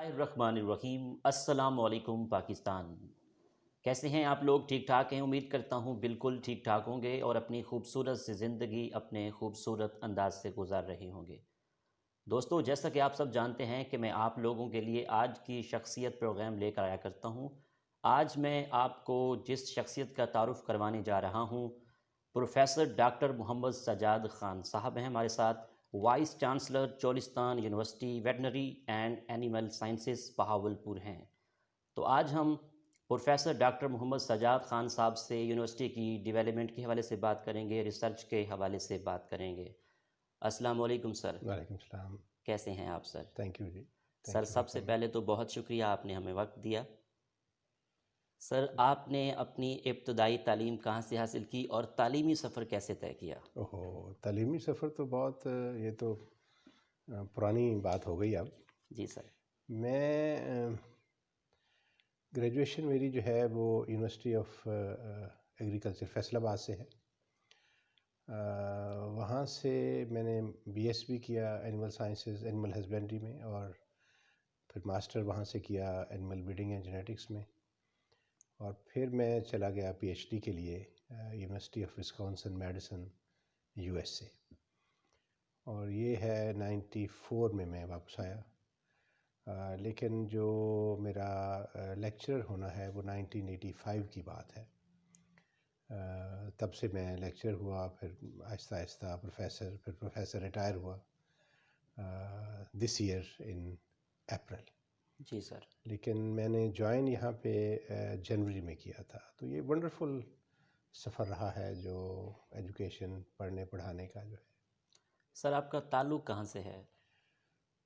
الرحمن الرحیم۔ السلام علیکم پاکستان، کیسے ہیں آپ لوگ؟ ٹھیک ٹھاک ہیں؟ امید کرتا ہوں بالکل ٹھیک ٹھاک ہوں گے اور اپنی خوبصورت سی زندگی اپنے خوبصورت انداز سے گزار رہے ہوں گے۔ دوستو، جیسا کہ آپ سب جانتے ہیں کہ میں آپ لوگوں کے لیے آج کی شخصیت پروگرام لے کر آیا کرتا ہوں۔ آج میں آپ کو جس شخصیت کا تعارف کروانے جا رہا ہوں، پروفیسر ڈاکٹر محمد سجاد خان صاحب ہیں ہمارے ساتھ، voice chancellor Cholistan university veterinary and animal sciences Bahawalpur ہیں۔ تو آج ہم پروفیسر ڈاکٹر محمد سجاد خان صاحب سے یونیورسٹی کی ڈیولپمنٹ کے حوالے سے بات کریں گے، ریسرچ کے حوالے سے بات کریں گے۔ السلام علیکم سر، وعلیکم السلام۔ کیسے ہیں آپ سر؟ تھینک یو جی، سر تھینک یو فار سب سے کمنگ۔ پہلے تو بہت شکریہ، آپ نے ہمیں وقت دیا۔ سر، آپ نے اپنی ابتدائی تعلیم کہاں سے حاصل کی اور تعلیمی سفر کیسے طے کیا؟ تعلیمی سفر تو بہت یہ تو پرانی بات ہو گئی اب۔ جی سر۔ میں گریجویشن میری جو ہے وہ یونیورسٹی آف ایگریکلچر فیصل آباد سے ہے۔ وہاں سے میں نے بی ایس بھی کیا اینیمل سائنسز، اینیمل ہسبینڈری میں، اور پھر ماسٹر وہاں سے کیا اینیمل بریڈنگ اینڈ جینیٹکس میں، اور پھر میں چلا گیا پی ایچ ڈی کے لیے university of Wisconsin medicine U S سے، اور یہ ہے 94 میں واپس آیا۔ لیکن جو میرا لیکچرر ہونا ہے وہ 1985 کی بات ہے۔ تب سے میں لیکچرر ہوا، پھر آہستہ آہستہ پروفیسر، پھر پروفیسر ریٹائر ہوا دس ایئر ان اپریل۔ جی سر۔ لیکن میں نے جوائن یہاں پہ جنوری میں کیا تھا، تو یہ ونڈرفل سفر رہا ہے جو ایجوکیشن پڑھنے پڑھانے کا جو ہے۔ سر، آپ کا تعلق کہاں سے ہے؟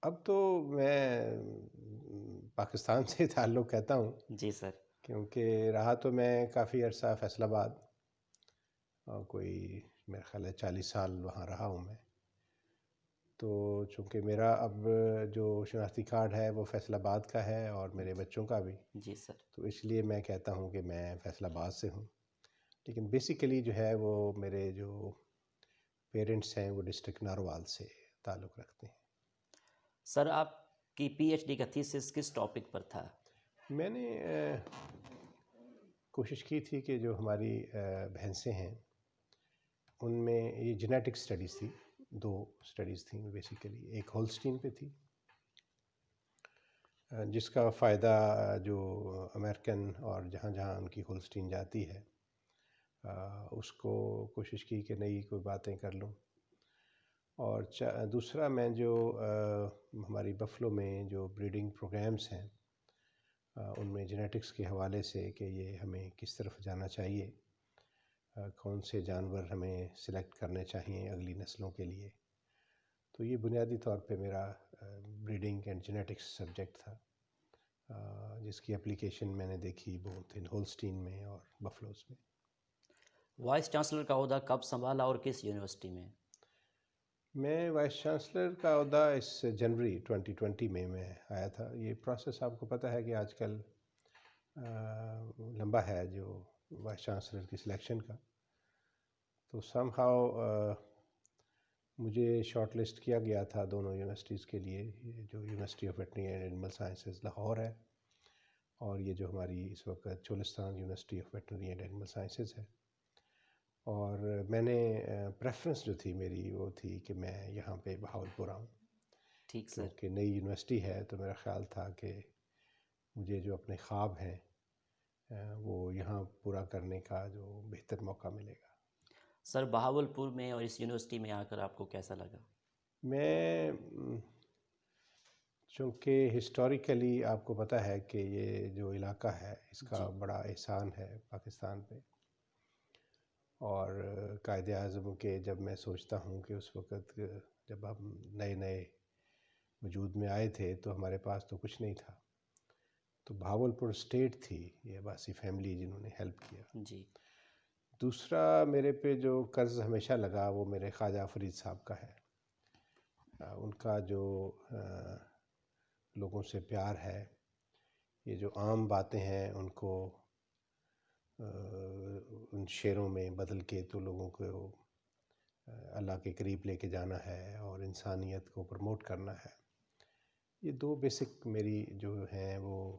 اب تو میں پاکستان سے تعلق کہتا ہوں، جی سر۔ کیونکہ رہا تو میں کافی عرصہ فیصل آباد، اور کوئی میرا خیال ہے 40 سال وہاں رہا ہوں میں۔ تو چونکہ میرا اب جو شناختی کارڈ ہے وہ فیصل آباد کا ہے اور میرے بچوں کا بھی، جی سر۔ تو اس لیے میں کہتا ہوں کہ میں فیصل آباد سے ہوں، لیکن بیسیکلی جو ہے وہ میرے جو پیرنٹس ہیں وہ ڈسٹرکٹ ناروال سے تعلق رکھتے ہیں۔ سر، آپ کی پی ایچ ڈی کا تھیسس کس ٹاپک پر تھا؟ میں نے کوشش کی تھی کہ جو ہماری بھینسیں ہیں ان میں یہ جینیٹک سٹڈیز تھی، 2 سٹڈیز تھیں بیسیکلی، ایک ہولسٹین پہ تھی جس کا فائدہ جو امریکن اور جہاں جہاں ان کی ہولسٹین جاتی ہے اس کو کوشش کی کہ نئی کوئی باتیں کر لوں، اور دوسرا میں جو ہماری بفلو میں جو بریڈنگ پروگرامز ہیں ان میں جینیٹکس کے حوالے سے کہ یہ ہمیں کس طرف جانا چاہیے، کون سے جانور ہمیں سلیکٹ کرنے چاہیے اگلی نسلوں کے لیے، تو یہ بنیادی طور پہ میرا بریڈنگ اینڈ جینیٹکس سبجیکٹ تھا، جس کی اپلیکیشن میں نے دیکھی بہت ان ہولسٹین میں اور بفلوز میں۔ وائس چانسلر کا عہدہ کب سنبھالا اور کس یونیورسٹی میں؟ میں وائس چانسلر کا عہدہ اس جنوری 2020 میں آیا تھا۔ یہ پروسیس آپ کو پتہ ہے کہ آج کل لمبا ہے جو وائس چانسلر کی سلیکشن کا، تو سم ہاؤ مجھے شارٹ لسٹ کیا گیا تھا دونوں یونیورسٹیز کے لیے، یہ جو university of veterinary and animal sciences Lahore ہے، اور یہ جو ہماری اس وقت Cholistan university of veterinary and animal sciences ہے۔ اور میں نے پریفرنس جو تھی میری وہ تھی کہ میں یہاں پہ بہاولپور آؤں، ٹھیک سر۔ کیونکہ نئی یونیورسٹی ہے تو میرا خیال تھا کہ مجھے جو اپنے خواب ہیں وہ یہاں پورا کرنے کا جو بہتر موقع ملے گا۔ سر، بہاولپور میں اور اس یونیورسٹی میں آ کر آپ کو کیسا لگا؟ میں چونکہ ہسٹوریکلی آپ کو پتہ ہے کہ یہ جو علاقہ ہے اس کا جی بڑا احسان ہے پاکستان پہ، اور قائد اعظم کے جب میں سوچتا ہوں کہ اس وقت جب ہم نئے نئے وجود میں آئے تھے تو ہمارے پاس تو کچھ نہیں تھا، تو بہاولپور اسٹیٹ تھی یہ عباسی فیملی جنہوں نے ہیلپ کیا۔ جی۔ دوسرا میرے پہ جو قرض ہمیشہ لگا وہ میرے خواجہ فرید صاحب کا ہے، ان کا جو لوگوں سے پیار ہے، یہ جو عام باتیں ہیں ان کو ان شعروں میں بدل کے تو لوگوں کو اللہ کے قریب لے کے جانا ہے اور انسانیت کو پروموٹ کرنا ہے، یہ دو بیسک میری جو ہیں وہ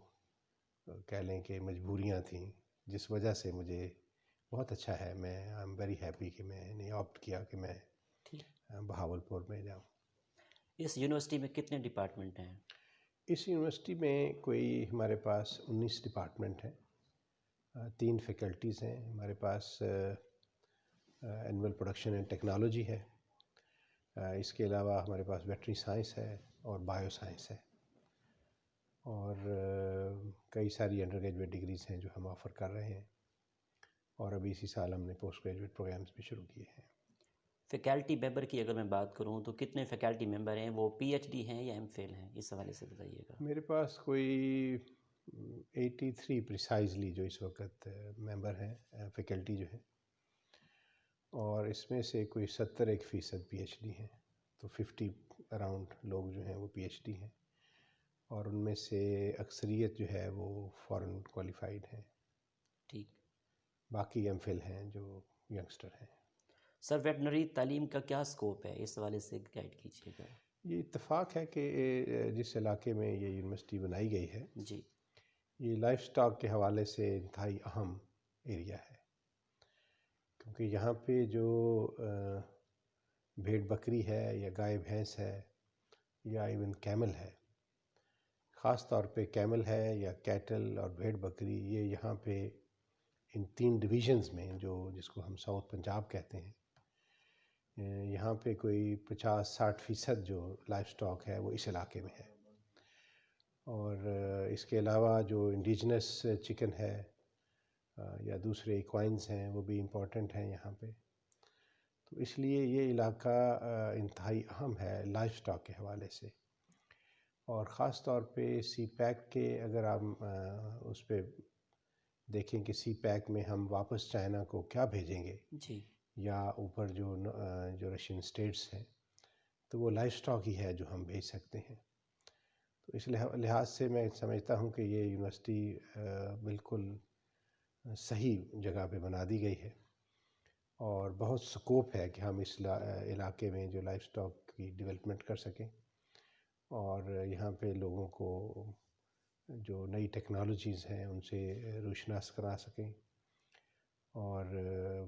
کہہ لیں کہ مجبوریاں تھیں، جس وجہ سے مجھے بہت اچھا ہے، میں آئی ایم ویری ہیپی کہ میں نے آپٹ کیا کہ میں ٹھیک. بہاولپور میں جاؤں. اس یونیورسٹی میں کتنے ڈپارٹمنٹ ہیں؟ اس یونیورسٹی میں کوئی ہمارے پاس 19 ڈپارٹمنٹ ہیں، 3 فیکلٹیز ہیں ہمارے پاس. اینول پروڈکشن اینڈ ٹیکنالوجی ہے، اس کے علاوہ ہمارے پاس ویٹری سائنس ہے اور بایو سائنس ہے، اور کئی ساری انڈر گریجویٹ ڈگریز ہیں جو ہم آفر کر رہے ہیں، اور ابھی اسی سال ہم نے پوسٹ گریجویٹ پروگرامز بھی شروع کیے ہیں. فیکلٹی ممبر کی اگر میں بات کروں تو کتنے فیکلٹی ممبر ہیں؟ وہ پی ایچ ڈی ہیں یا ایم فل ہیں؟ اس حوالے سے بتائیے گا. میرے پاس کوئی 83 پریسائزلی جو اس وقت ممبر ہیں فیکلٹی جو ہیں، اور اس میں سے کوئی 71% پی ایچ ڈی ہیں، تو 50 اراؤنڈ لوگ جو ہیں وہ پی ایچ ڈی ہیں، اور ان میں سے اکثریت جو ہے وہ فارن کوالیفائڈ ہیں، ٹھیک. باقی ایم فل ہیں جو ینگسٹر ہیں. سر ویٹنری تعلیم کا کیا اسکوپ ہے؟ اس حوالے سے گائیڈ کیجیے گا. یہ اتفاق ہے کہ جس علاقے میں یہ یونیورسٹی بنائی گئی ہے، جی. یہ لائف سٹاک کے حوالے سے انتہائی اہم ایریا ہے، کیونکہ یہاں پہ جو بھیڑ بکری ہے یا گائے بھینس ہے یا ایون کیمل ہے، خاص طور پہ کیمل ہے یا کیٹل اور بھیڑ بکری، یہ یہاں پہ ان 3 ڈویژنز میں جو جس کو ہم ساؤتھ پنجاب کہتے ہیں، یہاں پہ کوئی 50-60% جو لائف سٹاک ہے وہ اس علاقے میں ہے. اور اس کے علاوہ جو انڈیجنس چکن ہے یا دوسرے ایکوائنز ہیں وہ بھی امپورٹنٹ ہیں یہاں پہ. تو اس لیے یہ علاقہ انتہائی اہم ہے لائف سٹاک کے حوالے سے، اور خاص طور پہ سی پیک کے اگر آپ اس پہ دیکھیں کہ سی پیک میں ہم واپس چائنا کو کیا بھیجیں گے، جی. یا اوپر جو رشین اسٹیٹس ہیں، تو وہ لائف سٹاک ہی ہے جو ہم بھیج سکتے ہیں. تو اس لحاظ سے میں سمجھتا ہوں کہ یہ یونیورسٹی بالکل صحیح جگہ پہ بنا دی گئی ہے، اور بہت سکوپ ہے کہ ہم اس علاقے میں جو لائف سٹاک کی ڈیولپمنٹ کر سکیں، اور یہاں پہ لوگوں کو جو نئی ٹیکنالوجیز ہیں ان سے روشناس کرا سکیں، اور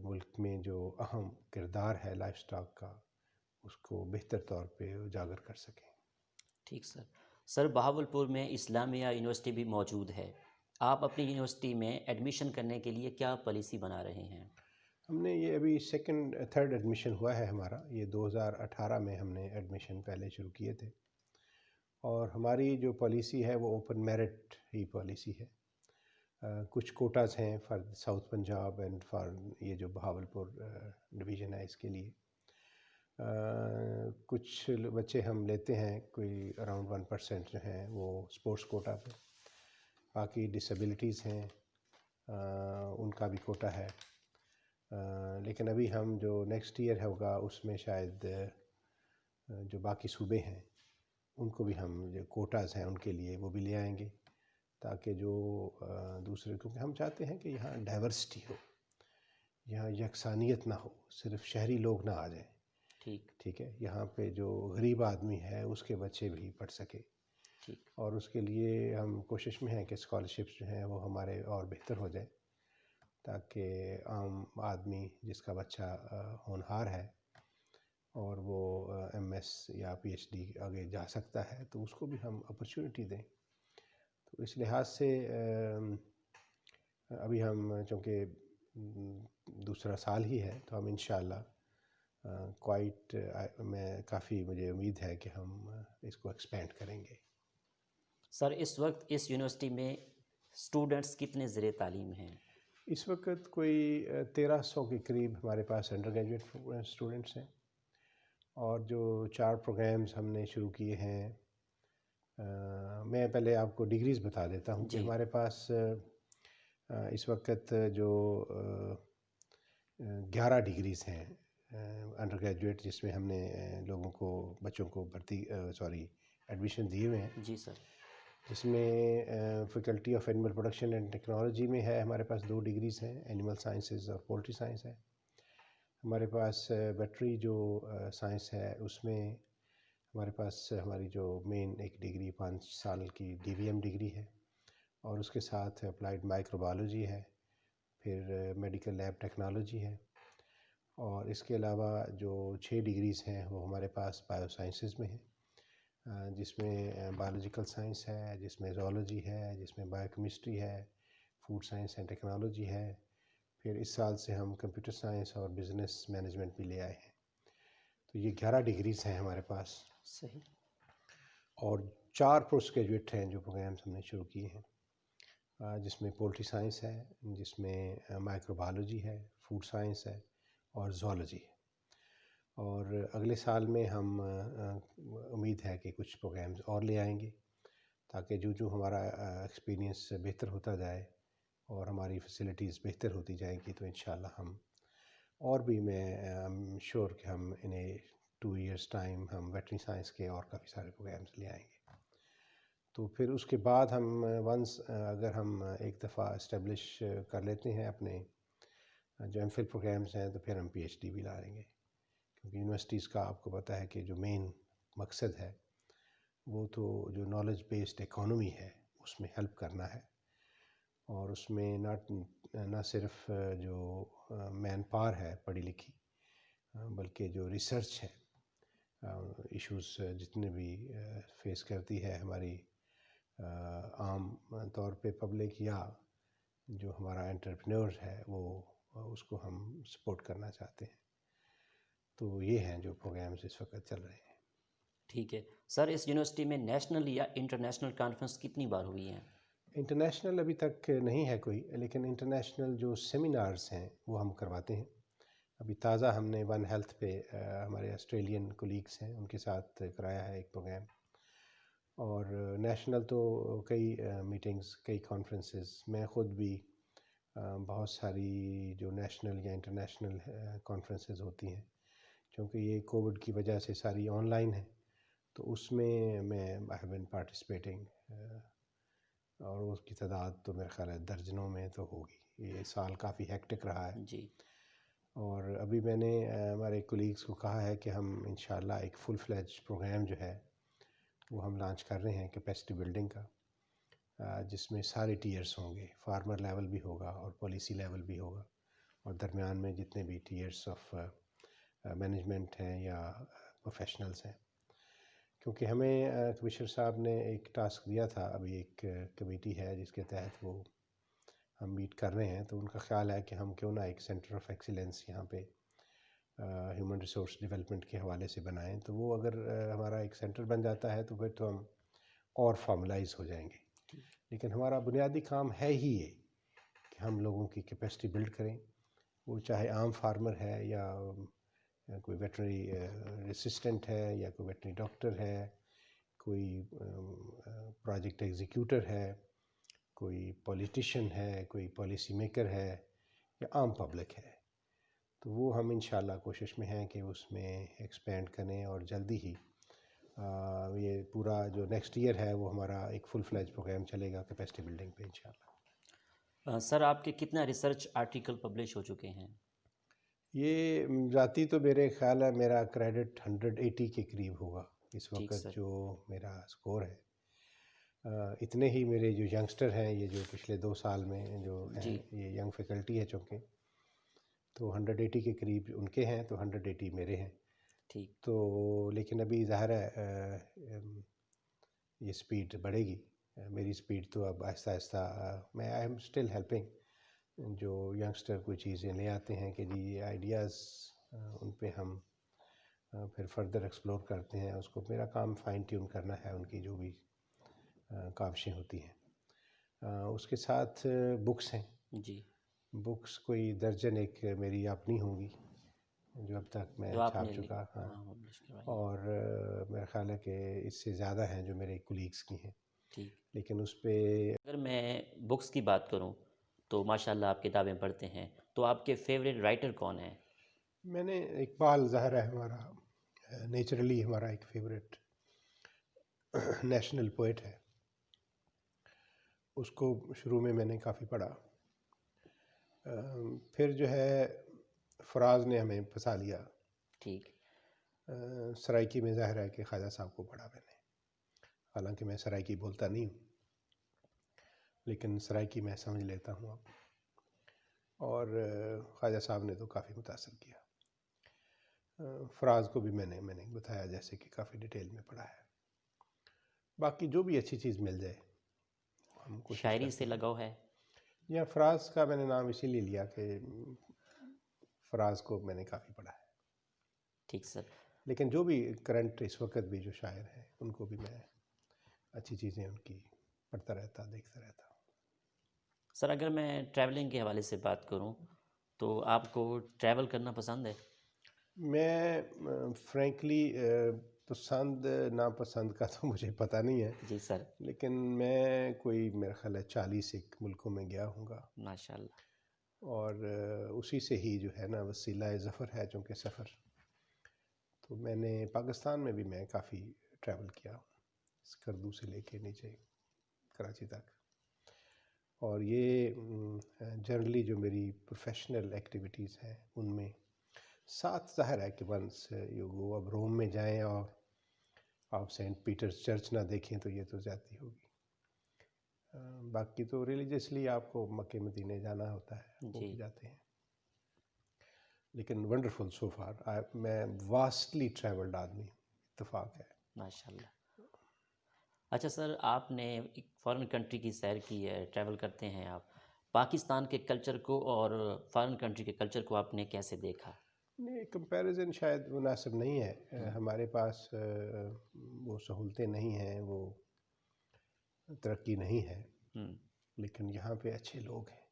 ملک میں جو اہم کردار ہے لائف سٹاک کا اس کو بہتر طور پہ اجاگر کر سکیں. ٹھیک سر. سر بہاولپور میں اسلامیہ یونیورسٹی بھی موجود ہے، آپ اپنی یونیورسٹی میں ایڈمیشن کرنے کے لیے کیا پالیسی بنا رہے ہیں؟ ہم نے یہ ابھی تھرڈ ایڈمیشن ہوا ہے ہمارا، یہ 2018 میں ہم نے ایڈمیشن پہلے شروع کیے تھے، اور ہماری جو پالیسی ہے وہ اوپن میرٹ ہی پالیسی ہے. کچھ کوٹاز ہیں for south Punjab and for یہ جو بہاولپور ڈویژن ہے اس کے لیے. کچھ بچے ہم لیتے ہیں، کوئی اراؤنڈ 1% جو ہیں وہ اسپورٹس کوٹا پہ، باقی ڈسیبلٹیز ہیں ان کا بھی کوٹا ہے. لیکن ابھی ہم جو نیکسٹ ایئر ہوگا اس میں شاید جو باقی صوبے ہیں ان کو بھی ہم جو کوٹاز ہیں ان کے لیے وہ بھی لے آئیں گے، تاکہ جو دوسرے، کیونکہ ہم چاہتے ہیں کہ یہاں ڈائیورسٹی ہو، یہاں یکسانیت نہ ہو، صرف شہری لوگ نہ آ جائیں. ٹھیک ہے، یہاں پہ جو غریب آدمی ہے اس کے بچے بھی پڑھ سکے، ٹھیک. اور اس کے لیے ہم کوشش میں ہیں کہ اسکالرشپس جو ہیں وہ ہمارے اور بہتر ہو جائیں، تاکہ عام آدمی جس کا بچہ ہونہار ہے اور وہ ایم ایس یا پی ایچ ڈی آگے جا سکتا ہے تو اس کو بھی ہم اپرچونٹی دیں. تو اس لحاظ سے ابھی ہم چونکہ دوسرا سال ہی ہے تو ہم انشاءاللہ کافی مجھے امید ہے کہ ہم اس کو ایکسپینڈ کریں گے. سر اس وقت اس یونیورسٹی میں اسٹوڈنٹس کتنے زیر تعلیم ہیں؟ اس وقت کوئی 1300 کے قریب ہمارے پاس انڈر گریجویٹ اسٹوڈنٹس ہیں، اور جو 4 پروگرامز ہم نے شروع کیے ہیں، میں پہلے آپ کو ڈگریز بتا دیتا ہوں کہ جی. ہمارے پاس اس وقت جو 11 ڈگریز ہیں انڈر گریجویٹ، جس میں ہم نے لوگوں کو بچوں کو ایڈمیشن دیے ہوئے ہیں، جی سر. جس میں faculty of animal production and technology میں ہے ہمارے پاس 2 ڈگریز ہیں، اینیمل سائنسز اور پولٹری سائنس ہے. ہمارے پاس ویٹری جو سائنس ہے اس میں ہمارے پاس ہماری جو مین ایک ڈگری 5 سال کی DVM ڈگری ہے، اور اس کے ساتھ اپلائیڈ مائکرو بایولوجی ہے، پھر میڈیکل لیب ٹیکنالوجی ہے، اور اس کے علاوہ جو 6 ڈگریز ہیں وہ ہمارے پاس بایو سائنسز میں ہیں، جس میں بایولوجیکل سائنس ہے، جس میں زولوجی ہے، جس میں بایو کیمسٹری ہے، فوڈ سائنس اینڈ ٹیکنالوجی ہے، پھر اس سال سے ہم کمپیوٹر سائنس اور بزنس مینجمنٹ بھی لے آئے ہیں۔ تو یہ 11 ڈگریز ہیں ہمارے پاس، صحیح۔ اور 4 پوسٹ گریجویٹ ہیں جو پروگرامس ہم نے شروع کیے ہیں، جس میں پولٹری سائنس ہے، جس میں مائکرو بایولوجی ہے، فوڈ سائنس ہے، اور زولوجی ہے۔ اور اگلے سال میں ہم امید ہے کہ کچھ پروگرامز اور لے آئیں گے، تاکہ جو ہمارا ایکسپیرینس بہتر ہوتا جائے اور ہماری فیسلٹیز بہتر ہوتی جائیں گی، تو انشاءاللہ ہم اور بھی، میں شور کہ ہم انہیں 2 ایئرس ٹائم ہم ویٹرنری سائنس کے اور کافی سارے پروگرامز لے آئیں گے۔ تو پھر اس کے بعد ہم ونس اگر ہم ایک دفعہ اسٹیبلش کر لیتے ہیں اپنے جو MPhil پروگرامز ہیں، تو پھر ہم PhD بھی لا لیں گے، کیونکہ یونیورسٹیز کا آپ کو پتہ ہے کہ جو مین مقصد ہے وہ تو جو نالج بیسڈ اکانومی ہے اس میں ہیلپ کرنا ہے، اور اس میں نہ صرف جو مین پاور ہے پڑھی لکھی، بلکہ جو ریسرچ ہے، ایشوز جتنے بھی فیس کرتی ہے ہماری عام طور پہ پبلک، یا جو ہمارا انٹرپرینور ہے، وہ اس کو ہم سپورٹ کرنا چاہتے ہیں۔ تو یہ ہیں جو پروگرامز اس وقت چل رہے ہیں۔ ٹھیک ہے سر، اس یونیورسٹی میں نیشنل یا انٹرنیشنل کانفرنس کتنی بار ہوئی ہیں؟ انٹرنیشنل ابھی تک نہیں ہے کوئی، لیکن انٹرنیشنل جو سیمینارز ہیں وہ ہم کرواتے ہیں۔ ابھی تازہ ہم نے ون ہیلتھ پہ ہمارے آسٹریلین کولیگس ہیں ان کے ساتھ کرایا ہے ایک پروگرام، اور نیشنل تو کئی میٹنگز، کئی کانفرنسز، میں خود بھی بہت ساری جو نیشنل یا انٹرنیشنل کانفرنسز ہوتی ہیں، کیونکہ یہ کووڈ کی وجہ سے ساری آن لائن ہیں، تو اس میں آئی ہیو بین پارٹیسپیٹنگ، اور اس کی تعداد تو میرے خیال ہے درجنوں میں تو ہوگی۔ یہ سال کافی ہیکٹک رہا ہے، جی۔ اور ابھی میں نے ہمارے کولیگس کو کہا ہے کہ ہم انشاءاللہ ایک فل فلیج پروگرام جو ہے وہ ہم لانچ کر رہے ہیں کیپیسٹی بلڈنگ کا، جس میں سارے ٹیئرس ہوں گے، فارمر لیول بھی ہوگا اور پالیسی لیول بھی ہوگا، اور درمیان میں جتنے بھی ٹیئرس آف مینجمنٹ ہیں یا پروفیشنلز ہیں، کیونکہ ہمیں کمشنر صاحب نے ایک ٹاسک دیا تھا، ابھی ایک کمیٹی ہے جس کے تحت وہ ہم میٹ کر رہے ہیں، تو ان کا خیال ہے کہ ہم کیوں نہ ایک سینٹر آف ایکسیلنس یہاں پہ ہیومن ریسورس ڈیولپمنٹ کے حوالے سے بنائیں۔ تو وہ اگر ہمارا ایک سینٹر بن جاتا ہے تو پھر تو ہم اور فارملائز ہو جائیں گے، لیکن ہمارا بنیادی کام ہے ہی یہ کہ ہم لوگوں کی کیپیسٹی بلڈ کریں، وہ چاہے عام فارمر ہے یا کوئی ویٹرنری اسسٹنٹ ہے، یا کوئی ویٹرنری ڈاکٹر ہے، کوئی پروجیکٹ ایگزیکیوٹر ہے، کوئی پولیٹیشین ہے، کوئی پالیسی میکر ہے، یا عام پبلک ہے۔ تو وہ ہم انشاءاللہ کوشش میں ہیں کہ اس میں ایکسپینڈ کریں، اور جلدی ہی یہ پورا جو نیکسٹ ایئر ہے وہ ہمارا ایک فل فلیج پروگرام چلے گا کیپیسٹی بلڈنگ پہ انشاءاللہ۔ سر، آپ کے کتنا ریسرچ آرٹیکل پبلش ہو چکے ہیں؟ یہ ذاتی تو میرے خیال ہے میرا کریڈٹ 180 کے قریب ہوگا اس ٹھیک وقت سر۔ جو میرا سکور ہے۔ اتنے ہی میرے جو ینگسٹر ہیں، یہ جو پچھلے 2 سال میں جو ہیں، جی۔ یہ ینگ فیکلٹی ہے چونکہ، تو 180 کے قریب ان کے ہیں، تو 180 میرے ہیں۔ ٹھیک۔ تو لیکن ابھی ظاہر ہے یہ سپیڈ بڑھے گی، میری سپیڈ تو اب آہستہ آہستہ، میں آئی ایم اسٹل ہیلپنگ جو ینگسٹر کوئی چیزیں لے آتے ہیں کہ جی یہ آئیڈیاز، ان پہ ہم پھر فردر ایکسپلور کرتے ہیں، اس کو میرا کام فائن ٹیون کرنا ہے ان کی جو بھی کاوشیں ہوتی ہیں۔ اس کے ساتھ بکس ہیں، جی۔ بکس کوئی درجن ایک میری اپنی ہوں گی جو اب تک میں جو آپ چھاپ نے چکا، ہاں، پبلش کروائی۔ اور میرا خیال ہے کہ اس سے زیادہ ہیں جو میرے کولیگس کی ہیں، ٹھیک۔ لیکن اس پہ اگر میں بکس کی بات کروں تو ماشاءاللہ آپ کتابیں پڑھتے ہیں، تو آپ کے فیوریٹ رائٹر کون ہیں؟ میں نے اقبال، ظاہر ہے ہمارا نیچرلی ہمارا ایک فیوریٹ نیشنل پوئٹ ہے، اس کو شروع میں نے کافی پڑھا، پھر جو ہے فراز نے ہمیں پھنسا لیا۔ ٹھیک۔ سرائکی میں ظاہر ہے کہ خواجہ صاحب کو پڑھا میں نے، حالانکہ میں سرائکی بولتا نہیں ہوں، لیکن سرائکی میں سمجھ لیتا ہوں اب، اور خواجہ صاحب نے تو کافی متاثر کیا۔ فراز کو بھی میں نے بتایا جیسے کہ کافی ڈیٹیل میں پڑھا ہے۔ باقی جو بھی اچھی چیز مل جائے ہم کوشش شاعری سے کرتے ہیں۔ لگاؤ ہے؟ یا فراز کا میں نے نام اسی لیے لیا کہ فراز کو میں نے کافی پڑھا ہے، ٹھیک سر۔ لیکن جو بھی کرنٹ اس وقت بھی جو شاعر ہیں ان کو بھی میں اچھی چیزیں ان کی پڑھتا رہتا، دیکھتا رہتا ہوں۔ سر اگر میں ٹریولنگ کے حوالے سے بات کروں تو آپ کو ٹریول کرنا پسند ہے؟ میں فرینکلی پسند ناپسند کا تو مجھے پتہ نہیں ہے، جی سر۔ لیکن میں کوئی میرا خیال ہے 40 ایک ملکوں میں گیا ہوں گا، ماشاء اللہ۔ اور اسی سے ہی جو ہے نا وسیلہ ظفر ہے چونکہ سفر، تو میں نے پاکستان میں بھی میں کافی ٹریول کیا ہوں، اسکردو سے لے کے نیچے کراچی تک، اور یہ جنرلی جو میری پروفیشنل ایکٹیویٹیز ہیں ان میں ساتھ ظاہر ہے کہ ونس یو گو، اب روم میں جائیں اور آپ سینٹ پیٹرز چرچ نہ دیکھیں تو یہ تو زیادتی ہوگی۔ باقی تو ریلیجیسلی آپ کو مکہ مدینے جانا ہوتا ہے، وہ جی بھی جاتے ہیں، لیکن ونڈرفل سو فار، میں واسٹلی ٹریولڈ آدمی ہوں، اتفاق ہے۔ ماشاء اللہ۔ اچھا سر، آپ نے ایک فارن کنٹری کی سیر کی ہے، ٹریول کرتے ہیں آپ، پاکستان کے کلچر کو اور فارن کنٹری کے کلچر کو آپ نے کیسے دیکھا؟ نہیں، کمپیریزن شاید مناسب نہیں ہے، ہمارے پاس وہ سہولتیں نہیں ہیں، وہ ترقی نہیں ہے، ہوں۔ لیکن یہاں پہ اچھے لوگ ہیں،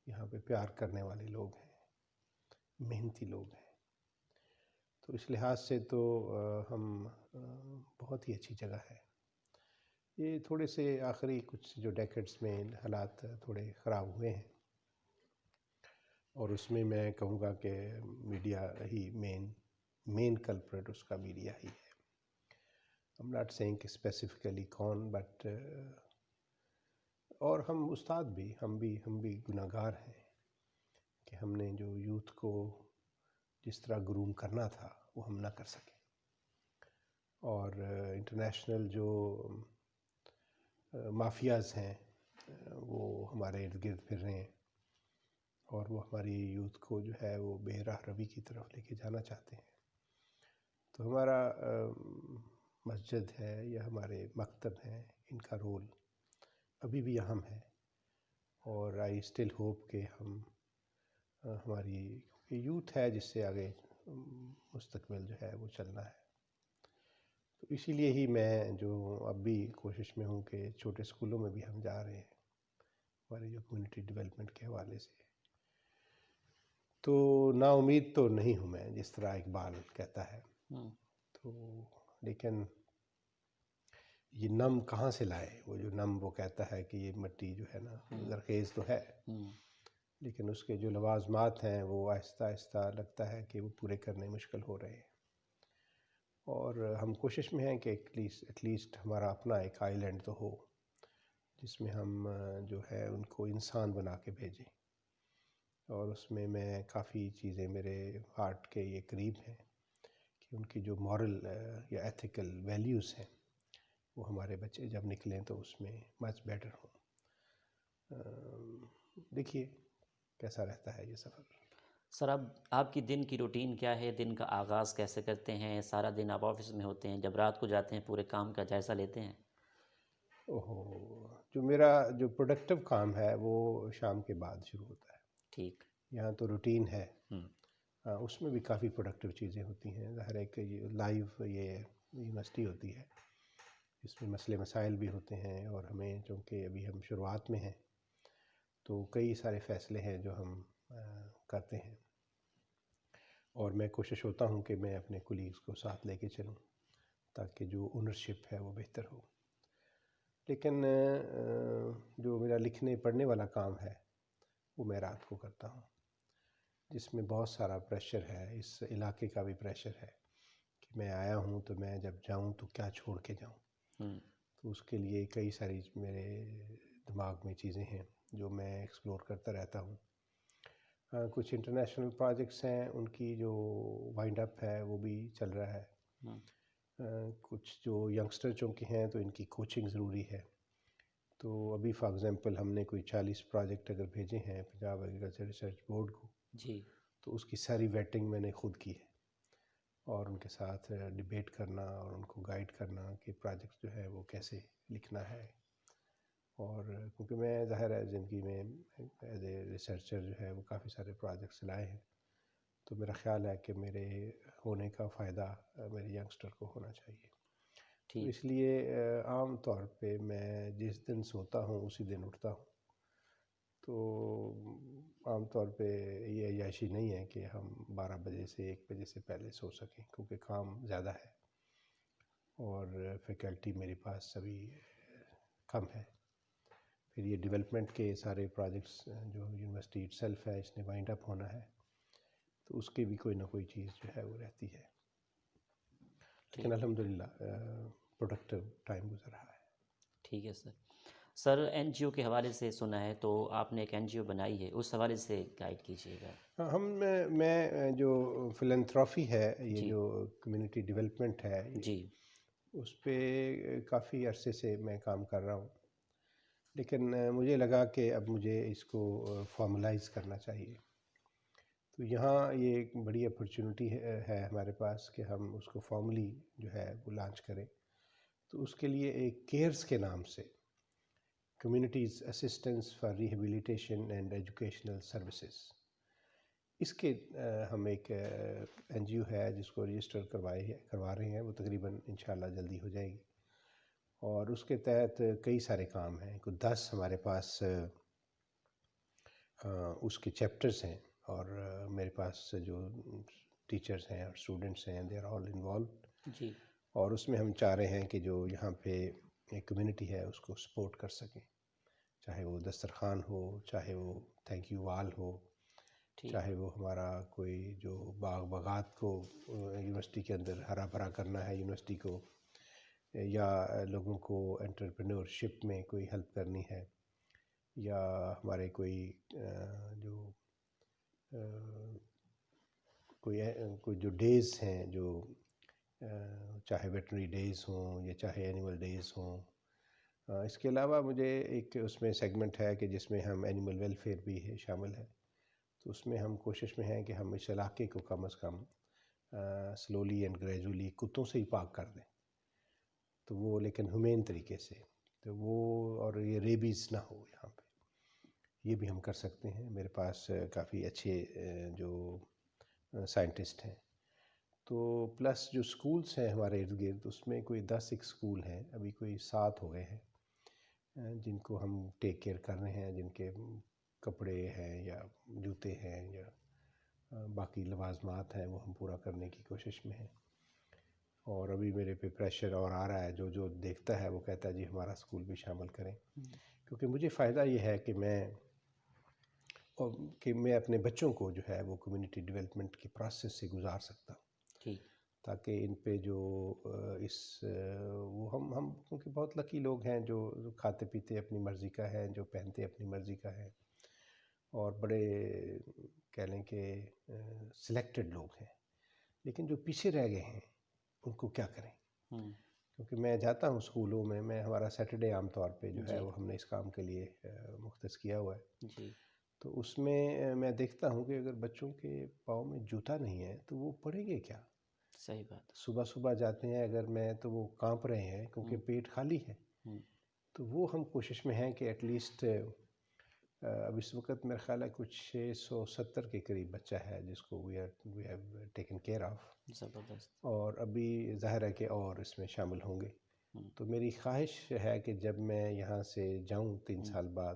یہاں پہ پیار کرنے والے لوگ ہیں، محنتی لوگ ہیں، تو اس لحاظ سے تو ہم بہت ہی اچھی جگہ ہے۔ یہ تھوڑے سے آخری کچھ جو ڈیکڈز میں حالات تھوڑے خراب ہوئے ہیں، اور اس میں میں کہوں گا کہ میڈیا ہی مین کلپریٹ اس کا میڈیا ہی ہے۔ I'm not saying کہ اسپیسیفکلی کون، بٹ اور ہم استاد بھی، ہم بھی گناہ گار ہیں کہ ہم نے جو یوتھ کو جس طرح گروم کرنا تھا وہ ہم نہ کر سکے، اور انٹرنیشنل جو مافیاز ہیں وہ ہمارے ارد گرد پھر رہے ہیں، اور وہ ہماری یوتھ کو جو ہے وہ بے راہ روی کی طرف لے کے جانا چاہتے ہیں۔ تو ہمارا مسجد ہے یا ہمارے مکتب ہیں، ان کا رول ابھی بھی اہم ہے، اور آئی اسٹل ہوپ کہ ہم ہماری یوتھ ہے جس سے آگے مستقبل جو ہے وہ چلنا ہے، تو اسی لیے ہی میں جو اب بھی کوشش میں ہوں کہ چھوٹے اسکولوں میں بھی ہم جا رہے ہیں ہماری جو کمیونٹی ڈیولپمنٹ کے حوالے سے، تو نا امید تو نہیں ہوں میں، جس طرح اقبال کہتا ہے، تو لیکن یہ نم کہاں سے لائے، وہ جو نم وہ کہتا ہے کہ یہ مٹی جو ہے نا زرخیز تو ہے، لیکن اس کے جو لوازمات ہیں وہ آہستہ آہستہ لگتا ہے کہ وہ پورے کرنے مشکل ہو رہے ہیں، اور ہم کوشش میں ہیں کہ ایٹ لیسٹ ہمارا اپنا ایک آئی لینڈ تو ہو جس میں ہم جو ہے ان کو انسان بنا کے بھیجیں، اور اس میں کافی چیزیں میرے ہارٹ کے یہ قریب ہیں کہ ان کی جو مورل یا ایتھیکل ویلیوز ہیں وہ ہمارے بچے جب نکلیں تو اس میں مچ بیٹر ہوں۔ دیکھیے کیسا رہتا ہے یہ سفر۔ سر اب آپ کی دن کی روٹین کیا ہے؟ دن کا آغاز کیسے کرتے ہیں؟ سارا دن آپ آفس میں ہوتے ہیں، جب رات کو جاتے ہیں پورے کام کا جائزہ لیتے ہیں؟ جو میرا جو پروڈکٹیو کام ہے وہ شام کے بعد شروع ہوتا ہے، ٹھیک۔ یہاں تو روٹین ہے، ہوں۔ اس میں بھی کافی پروڈکٹیو چیزیں ہوتی ہیں، ظاہر ہے کہ یہ لائیو یہ یونیورسٹی ہوتی ہے، اس میں مسئلے مسائل بھی ہوتے ہیں، اور ہمیں چونکہ ابھی ہم شروعات میں ہیں تو کئی سارے فیصلے ہیں جو ہم کرتے ہیں، اور میں کوشش ہوتا ہوں کہ میں اپنے کولیگز کو ساتھ لے کے چلوں تاکہ جو اونرشپ ہے وہ بہتر ہو، لیکن جو میرا لکھنے پڑھنے والا کام ہے وہ میں رات کو کرتا ہوں، جس میں بہت سارا پریشر ہے، اس علاقے کا بھی پریشر ہے کہ میں آیا ہوں تو میں جب جاؤں تو کیا چھوڑ کے جاؤں، تو اس کے لیے کئی ساری میرے دماغ میں چیزیں ہیں جو میں ایکسپلور کرتا رہتا ہوں۔ کچھ انٹرنیشنل پروجیکٹس ہیں، ان کی جو وائنڈ اپ ہے وہ بھی چل رہا ہے۔ ہوں، کچھ جو ینگسٹر چونکہ ہیں تو ان کی کوچنگ ضروری ہے، تو ابھی فار ایگزامپل ہم نے کوئی 40 پروجیکٹ اگر بھیجے ہیں پنجاب ایگریکلچر ریسرچ بورڈ کو، جی تو اس کی ساری ویٹنگ میں نے خود کی ہے، اور ان کے ساتھ ڈبیٹ کرنا اور ان کو گائیڈ کرنا کہ پروجیکٹ جو ہے وہ کیسے لکھنا ہے۔ اور کیونکہ میں ظاہر ہے زندگی میں ایز اے ریسرچر جو ہے وہ کافی سارے پروجیکٹس لائے ہیں، تو میرا خیال ہے کہ میرے ہونے کا فائدہ میرے ینگسٹر کو ہونا چاہیے۔ تو ٹھیک، اس لیے عام طور پہ میں جس دن سوتا ہوں اسی دن اٹھتا ہوں، تو عام طور پہ یہ عیاشی نہیں ہے کہ ہم 12 بجے سے 1 بجے سے پہلے سو سکیں، کیونکہ کام زیادہ ہے اور فیکلٹی میرے پاس ابھی کم ہے۔ پھر یہ ڈیولپمنٹ کے سارے پروجیکٹس جو یونیورسٹی اٹ سیلف ہے، اس نے وائنڈ اپ ہونا ہے، تو اس کی بھی کوئی نہ کوئی چیز جو ہے وہ رہتی ہے، لیکن ٹھیک، الحمدللہ پروڈکٹیو ٹائم گزر رہا ہے۔ ٹھیک ہے سر۔ سر این جی او کے حوالے سے سنا ہے تو آپ نے ایک این جی او بنائی ہے، اس حوالے سے گائیڈ کیجیے گا۔ ہاں، میں جو فلنتھراپی ہے، یہ جی جو کمیونٹی ڈیولپمنٹ ہے، جی اس پہ کافی عرصے سے میں کام کر رہا ہوں، لیکن مجھے لگا کہ اب مجھے اس کو فارملائز کرنا چاہیے، تو یہاں یہ ایک بڑی اپرچونٹی ہے ہمارے پاس کہ ہم اس کو فارملی جو ہے وہ لانچ کریں۔ تو اس کے لیے ایک کیئرس کے نام سے، communities assistance for rehabilitation and educational services, اس کے ہم ایک این جی او ہے جس کو رجسٹر کروا رہے ہیں، وہ تقریباً انشاءاللہ جلدی ہو جائے گی، اور اس کے تحت کئی سارے کام ہیں، کوئی 10 ہمارے پاس اس کے چیپٹرز ہیں، اور میرے پاس جو ٹیچرز ہیں اور اسٹوڈنٹس ہیں دے آر آل انوالوڈ، جی اور اس میں ہم چاہ رہے ہیں کہ جو یہاں پہ ایک کمیونٹی ہے اس کو سپورٹ کر سکیں، چاہے وہ دسترخوان ہو، چاہے وہ تھینک یو وال ہو، ٹھیک، چاہے وہ ہمارا کوئی جو باغات کو یونیورسٹی کے اندر ہرا بھرا کرنا ہے یونیورسٹی کو، یا لوگوں کو انٹرپرینورشپ میں کوئی ہیلپ کرنی ہے، یا ہمارے کوئی جو کوئی جو ڈیز ہیں، جو چاہے ویٹرنری ڈیز ہوں یا چاہے اینیمل ڈیز ہوں۔ اس کے علاوہ مجھے ایک اس میں سیگمنٹ ہے کہ جس میں ہم اینیمل ویلفیئر بھی ہے شامل ہے، تو اس میں ہم کوشش میں ہیں کہ ہم اس علاقے کو کم از کم سلولی اینڈ گریجولی کتوں سے ہی پاک کر دیں، تو وہ لیکن ہیومین طریقے سے، تو وہ اور یہ ریبیز نہ ہو یہاں پہ، یہ بھی ہم کر سکتے ہیں۔ میرے پاس کافی اچھے جو سائنٹسٹ ہیں، تو پلس جو سکولز ہیں ہمارے ارد گرد، اس میں کوئی 10 ایک سکول ہیں، ابھی کوئی 7 ہو گئے ہیں جن کو ہم ٹیک کیئر کر رہے ہیں، جن کے کپڑے ہیں یا جوتے ہیں یا باقی لوازمات ہیں وہ ہم پورا کرنے کی کوشش میں ہیں، اور ابھی میرے پہ پریشر اور آ رہا ہے، جو دیکھتا ہے وہ کہتا ہے جی ہمارا اسکول بھی شامل کریں، کیونکہ مجھے فائدہ یہ ہے کہ میں اپنے بچوں کو جو ہے وہ کمیونٹی ڈیولپمنٹ کی پروسیس سے گزار سکتا ہوں، ٹھیک، تاکہ ان پہ جو وہ ہم کیونکہ بہت لکی لوگ ہیں جو کھاتے پیتے اپنی مرضی کا ہے، جو پہنتے اپنی مرضی کا ہے، اور بڑے کہہ لیں کہ سلیکٹڈ لوگ ہیں، لیکن جو پیچھے رہ گئے ہیں ان کو کیا کریں؟ کیونکہ میں جاتا ہوں اسکولوں میں ہمارا سیٹرڈے عام طور پہ جو ہے جی وہ ہم نے اس کام کے لیے مختص کیا ہوا ہے، جی تو اس میں میں دیکھتا ہوں کہ اگر بچوں کے پاؤں میں جوتا نہیں ہے تو وہ پڑھیں گے کیا؟ صحیح بات، صبح صبح جاتے ہیں اگر میں تو وہ کانپ رہے ہیں کیونکہ پیٹ خالی ہے، تو وہ ہم کوشش میں ہیں کہ ایٹ لیسٹ اب اس وقت میرا خیال ہے کچھ 670 کے قریب بچہ ہے جس کو we have taken care of, زبردست، اور ابھی ظاہر ہے کہ اور اس میں شامل ہوں گے، تو میری خواہش ہے کہ جب میں یہاں سے جاؤں 3 سال بعد،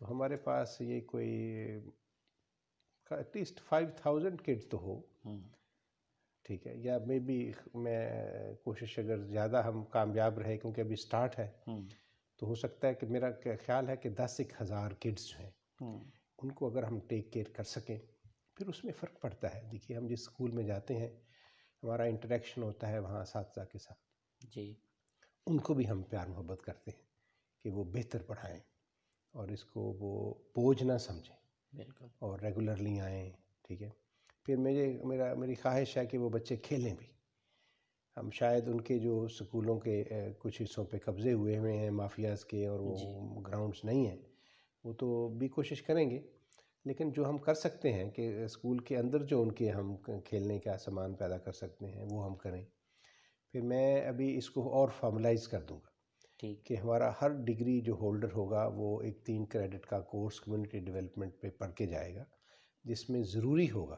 تو ہمارے پاس یہ کوئی ایٹ لیسٹ 5000 کڈس تو ہو، ٹھیک ہے، یا مے بی میں کوشش اگر زیادہ ہم کامیاب رہے کیونکہ ابھی سٹارٹ ہے، تو ہو سکتا ہے کہ میرا خیال ہے کہ 10,000 کڈس جو ہیں ان کو اگر ہم ٹیک کیئر کر سکیں، پھر اس میں فرق پڑتا ہے۔ دیکھیے ہم جس اسکول میں جاتے ہیں ہمارا انٹریکشن ہوتا ہے وہاں اساتذہ کے ساتھ، جی ان کو بھی ہم پیار محبت کرتے ہیں کہ وہ بہتر پڑھائیں اور اس کو وہ بوجھ نہ سمجھیں، بالکل اور ریگولرلی آئیں، ٹھیک ہے. پھر میری خواہش ہے کہ وہ بچے کھیلیں بھی. ہم شاید ان کے جو سکولوں کے کچھ حصوں پہ قبضے ہوئے ہیں مافیاز کے، اور جی وہ گراؤنڈس نہیں ہیں، وہ تو بھی کوشش کریں گے. لیکن جو ہم کر سکتے ہیں کہ اسکول کے اندر جو ان کے ہم کھیلنے کا سامان پیدا کر سکتے ہیں وہ ہم کریں. پھر میں ابھی اس کو اور فارملائز کر دوں گا ٹھیک کہ ہمارا ہر ڈگری جو ہولڈر ہوگا وہ ایک 3 کریڈٹ کا کورس کمیونٹی ڈیولپمنٹ پہ پڑھ کے جائے گا، جس میں ضروری ہوگا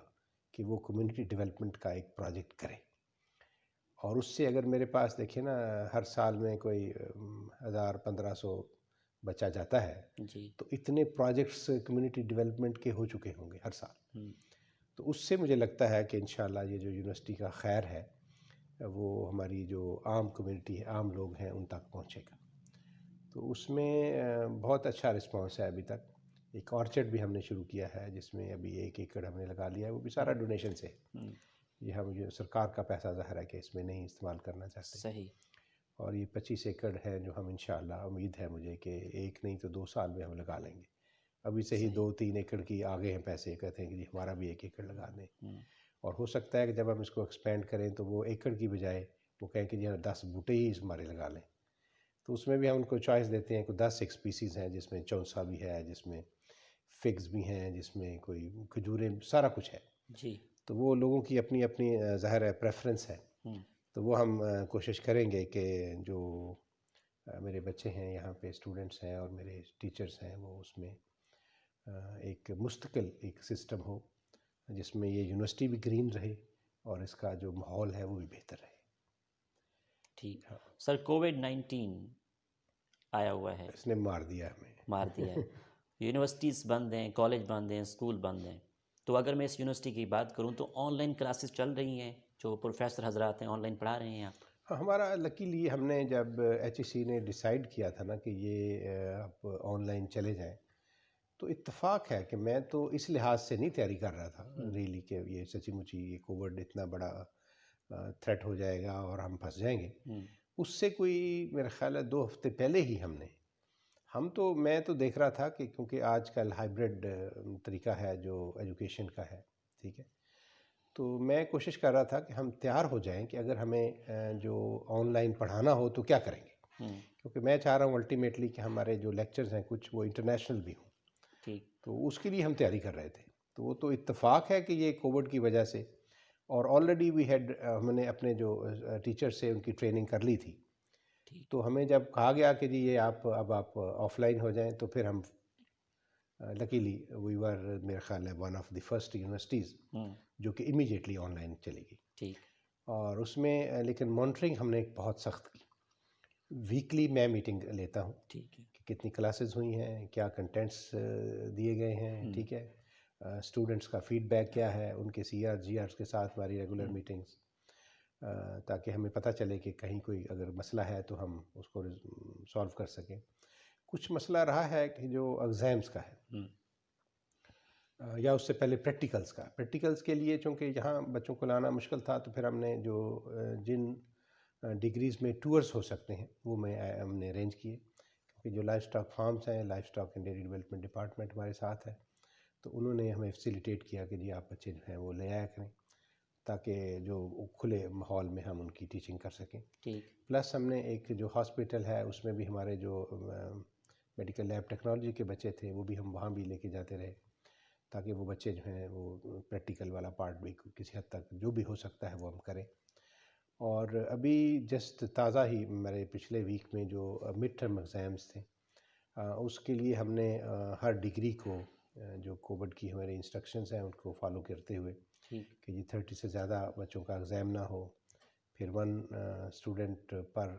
کہ وہ کمیونٹی ڈیولپمنٹ کا ایک پروجیکٹ کرے. اور اس سے اگر میرے پاس دیکھیں نا ہر سال میں کوئی 1000-1500 بچہ جاتا ہے، جی تو اتنے پروجیکٹس کمیونٹی ڈیولپمنٹ کے ہو چکے ہوں گے ہر سال. ہم، تو اس سے مجھے لگتا ہے کہ انشاءاللہ یہ جو یونیورسٹی کا خیر ہے وہ ہماری جو عام کمیونٹی ہے، عام لوگ ہیں، ان تک پہنچے گا. تو اس میں بہت اچھا رسپانس ہے ابھی تک. ایک آرچڈ بھی ہم نے شروع کیا ہے جس میں ابھی 1 ایکڑ ہم نے لگا لیا ہے، وہ بھی سارا ڈونیشن سے. ہم، یہ ہم جو سرکار کا پیسہ ظاہر ہے کہ اس میں نہیں استعمال کرنا چاہتے. صحیح اور یہ 25 ایکڑ ہے جو ہم انشاءاللہ امید ہے مجھے کہ 1 نہیں تو 2 سال میں ہم لگا لیں گے. ابھی سے ہی صحیح 2-3 ایکڑ کی آگے ہیں پیسے، کہتے ہیں کہ جی ہمارا بھی 1 ایکڑ لگا دیں. ہم، اور ہو سکتا ہے کہ جب ہم اس کو ایکسپینڈ کریں تو وہ ایکڑ کی بجائے وہ کہیں کہ جی ہم 10 بوٹے ہی ہمارے لگا لیں. تو اس میں بھی ہم ان کو چوائس دیتے ہیں کہ 10 ایک اسپیسیز ہیں، جس میں چونسا بھی ہے، جس میں فگز بھی ہیں، جس میں کوئی کھجوریں، سارا کچھ ہے. جی تو وہ لوگوں کی اپنی اپنی ظاہر ہے پریفرنس ہے. ہم، تو وہ ہم کوشش کریں گے کہ جو میرے بچے ہیں یہاں پہ اسٹوڈنٹس ہیں اور میرے ٹیچرز ہیں، وہ اس میں ایک مستقل ایک سسٹم ہو جس میں یہ یونیورسٹی بھی گرین رہے اور اس کا جو ماحول ہے وہ بھی بہتر رہے. ٹھیک. ہاں، سر کووڈ-19 آیا ہوا ہے، اس نے مار دیا ہمیں. مار دیا ہے. یونیورسٹیز بند ہیں، کالج بند ہیں، اسکول بند ہیں. تو اگر میں اس یونیورسٹی کی بات کروں تو آن لائن کلاسز چل رہی ہیں، جو پروفیسر حضرات ہیں آن لائن پڑھا رہے ہیں آپ؟ ہمارا لکیلی ہم نے جب ایچ ای سی نے ڈیسائیڈ کیا تھا نا کہ یہ آپ آن لائن چلے جائیں، تو اتفاق ہے کہ میں تو اس لحاظ سے نہیں تیاری کر رہا تھا ریلی کہ یہ سچی مچی یہ کووڈ اتنا بڑا تھریٹ ہو جائے گا اور ہم پھنس جائیں گے. اس سے کوئی میرا خیال ہے 2 ہفتے پہلے ہی میں تو دیکھ رہا تھا کہ کیونکہ آج کل ہائیبرڈ طریقہ ہے جو ایجوکیشن کا ہے، ٹھیک ہے. تو میں کوشش کر رہا تھا کہ ہم تیار ہو جائیں کہ اگر ہمیں جو آن لائن پڑھانا ہو تو کیا کریں گے، کیونکہ میں چاہ رہا ہوں الٹیمیٹلی کہ ہمارے جو لیکچرز ہیں کچھ وہ انٹرنیشنل بھی ہوں. ٹھیک. تو اس کے لیے ہم تیاری کر رہے تھے. تو وہ تو اتفاق ہے کہ یہ کووڈ کی وجہ سے، اور آلریڈی ہم نے اپنے جو ٹیچر سے ان کی ٹریننگ کر لی تھی. ٹھیک. تو ہمیں جب کہا گیا کہ جی یہ اب آپ آف لائن ہو جائیں، تو پھر ہم لکیلی وی ور میرا خیال ہے one of the first universities جو کہ امیجیٹلی آن لائن چلے گی. ٹھیک. اور اس میں لیکن مانیٹرنگ ہم نے بہت سخت کی. ویکلی میں میٹنگ لیتا ہوں ٹھیک ہے. کہ کتنی کلاسز ہوئی ہیں، کیا کنٹینٹس دیے گئے ہیں، ٹھیک ہے، اسٹوڈنٹس کا فیڈ بیک کیا ہے، ان کے سی آر جی آرس کے ساتھ ہماری ریگولر میٹنگس، تاکہ ہمیں پتہ چلے کہ کہیں کوئی اگر مسئلہ ہے تو ہم اس کو سولو کر سکیں. کچھ مسئلہ رہا ہے کہ جو ایگزامس کا ہے، یا اس سے پہلے پریکٹیکلز کے لیے، چونکہ یہاں بچوں کو لانا مشکل تھا، تو پھر ہم نے جو جن ڈگریز میں ٹورز ہو سکتے ہیں وہ ہم نے ارینج کیے. کیونکہ جو لائف اسٹاک فارمز ہیں، life stock and dairy development department ہمارے ساتھ ہے، تو انہوں نے ہمیں فیسیلیٹیٹ کیا کہ جی آپ بچے جو ہیں وہ لے آیا کریں، تاکہ جو کھلے ماحول میں ہم ان کی ٹیچنگ کر سکیں. ٹھیک. پلس ہم نے ایک جو ہاسپٹل ہے اس میں بھی ہمارے جو میڈیکل لیب ٹیکنالوجی کے بچے تھے وہ بھی ہم وہاں بھی لے کے جاتے رہے، تاکہ وہ بچے جو ہیں وہ پریکٹیکل والا پارٹ بھی کسی حد تک جو بھی ہو سکتا ہے وہ ہم کریں. اور ابھی جسٹ تازہ ہی میرے پچھلے ویک میں جو مڈ ٹرم ایگزامس تھے، اس کے لیے ہم نے ہر ڈگری کو جو کووڈ کی ہمارے انسٹرکشنز ہیں ان کو فالو کرتے ہوئے ٹھیک. کہ جی 30 سے زیادہ بچوں کا ایگزام نہ ہو، پھر 1 اسٹوڈنٹ پر